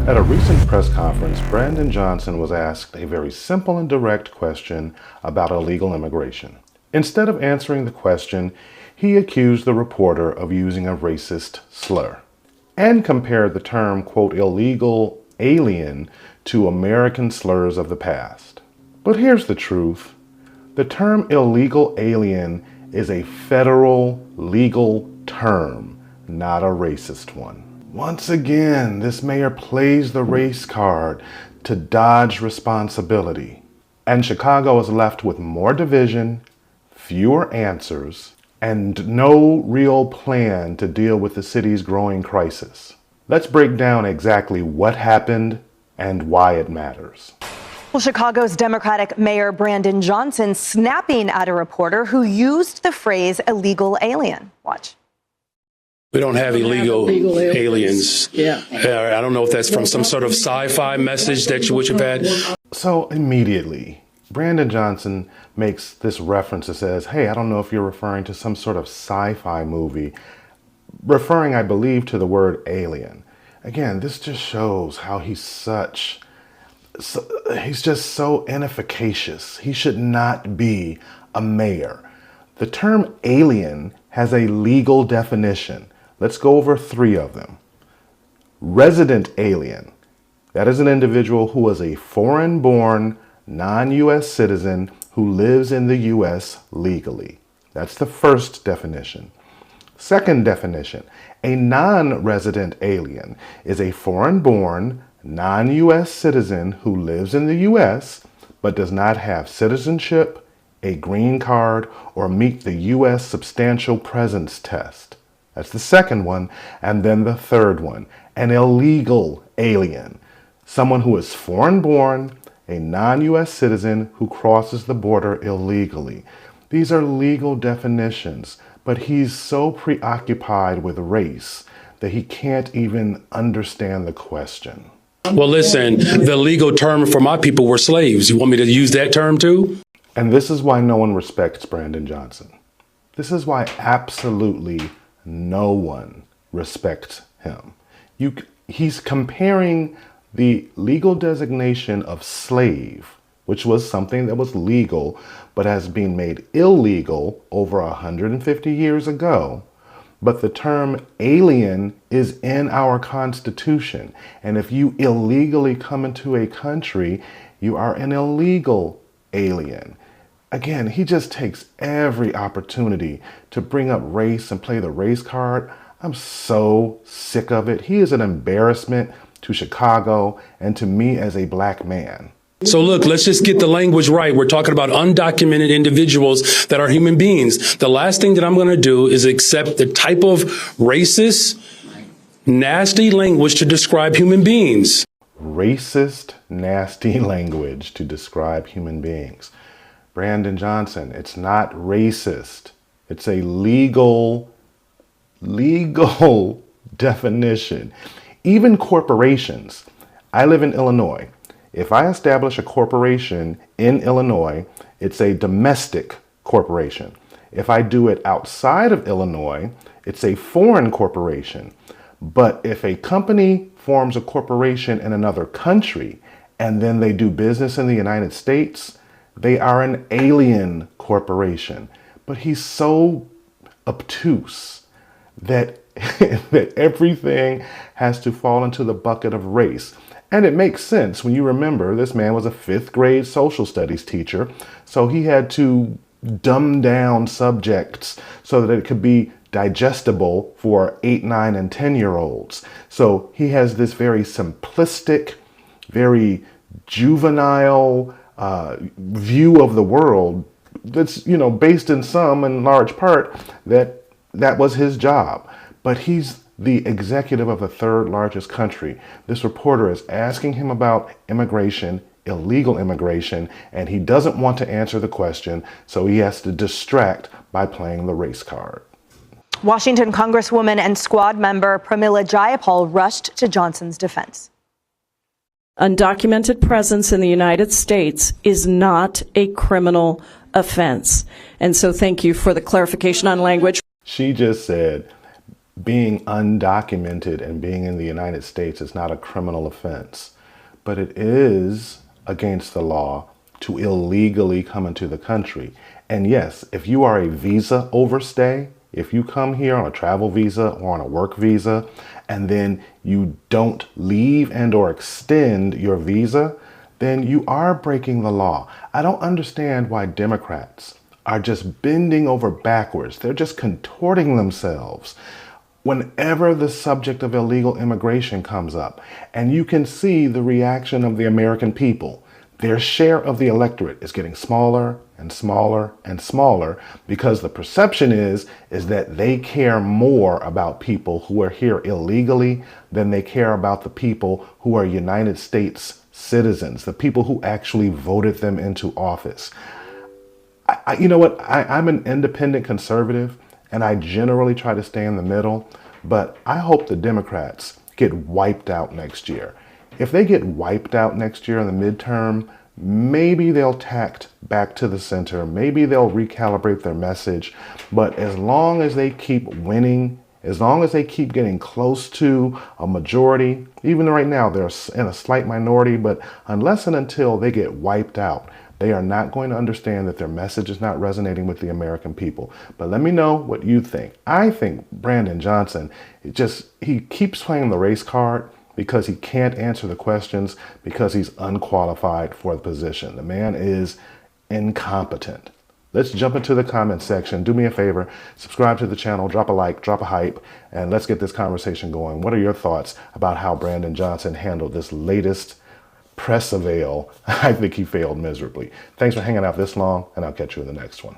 At a recent press conference, Brandon Johnson was asked a very simple and direct question about illegal immigration. Instead of answering the question, he accused the reporter of using a racist slur and compared the term, quote, illegal alien to American slurs of the past. But here's the truth. The term illegal alien is a federal legal term, not a racist one. Once again, this mayor plays the race card to dodge responsibility. And Chicago is left with more division, fewer answers, and no real plan to deal with the city's growing crisis. Let's break down exactly what happened and why it matters. Well, Chicago's Democratic Mayor Brandon Johnson snapping at a reporter who used the phrase illegal alien. Watch. We don't have illegal aliens. Yeah. I don't know if that's from some sort of sci-fi message that you have had. So immediately, Brandon Johnson makes this reference that says, hey, I don't know if you're referring to some sort of sci-fi movie, referring, I believe, to the word alien. Again, this just shows how he's just so inefficacious. He should not be a mayor. The term alien has a legal definition. Let's go over three of them. Resident alien. That is an individual who is a foreign-born, non-U.S. citizen who lives in the U.S. legally. That's the first definition. Second definition, a non-resident alien is a foreign-born, non-U.S. citizen who lives in the U.S. but does not have citizenship, a green card, or meet the U.S. substantial presence test. That's the second one. And then the third one, an illegal alien, someone who is foreign-born, a non-U.S. citizen who crosses the border illegally. These are legal definitions, but he's so preoccupied with race that he can't even understand the question. Well, listen, the legal term for my people were slaves. You want me to use that term too? And this is why no one respects Brandon Johnson. This is why absolutely no one respects him. He's comparing the legal designation of slave, which was something that was legal but has been made illegal over 150 years ago. But the term alien is in our Constitution. And if you illegally come into a country, you are an illegal alien. Again, he just takes every opportunity to bring up race and play the race card. I'm so sick of it. He is an embarrassment to Chicago and to me as a black man. So look, let's just get the language right. We're talking about undocumented individuals that are human beings. The last thing that I'm going to do is accept the type of racist, nasty language to describe human beings. Racist, nasty language to describe human beings. Brandon Johnson, it's not racist. It's a legal definition. Even corporations. I live in Illinois. If I establish a corporation in Illinois, it's a domestic corporation. If I do it outside of Illinois, it's a foreign corporation. But if a company forms a corporation in another country and then they do business in the United States, they are an alien corporation. But he's so obtuse that that everything has to fall into the bucket of race. And it makes sense when you remember this man was a 5th grade social studies teacher, so he had to dumb down subjects so that it could be digestible for 8, 9, and 10-year-olds. So he has this very simplistic, very juvenile view of the world that's, based in some and large part that was his job. But he's the executive of the 3rd largest country. This reporter is asking him about immigration, illegal immigration, and he doesn't want to answer the question, so he has to distract by playing the race card. Washington Congresswoman and Squad member Pramila Jayapal rushed to Johnson's defense. Undocumented presence in the United States is not a criminal offense. And so thank you for the clarification on language. She just said, being undocumented and being in the United States is not a criminal offense, but it is against the law to illegally come into the country. And yes, if you are a visa overstay, if you come here on a travel visa or on a work visa, and then you don't leave and or extend your visa, then you are breaking the law. I don't understand why Democrats are just bending over backwards. They're just contorting themselves whenever the subject of illegal immigration comes up. And you can see the reaction of the American people. Their share of the electorate is getting smaller and smaller and smaller because the perception is that they care more about people who are here illegally than they care about the people who are United States citizens, the people who actually voted them into office. You know what? I'm an independent conservative, and I generally try to stay in the middle, but I hope the Democrats get wiped out next year. If they get wiped out next year in the midterm, maybe they'll tact back to the center. Maybe they'll recalibrate their message. But as long as they keep winning, as long as they keep getting close to a majority, even right now they're in a slight minority, but unless and until they get wiped out, they are not going to understand that their message is not resonating with the American people. But let me know what you think. I think Brandon Johnson, he keeps playing the race card because he can't answer the questions because he's unqualified for the position. The man is incompetent. Let's jump into the comment section. Do me a favor, subscribe to the channel, drop a like, drop a hype, and let's get this conversation going. What are your thoughts about how Brandon Johnson handled this latest press avail? I think he failed miserably. Thanks for hanging out this long, and I'll catch you in the next one.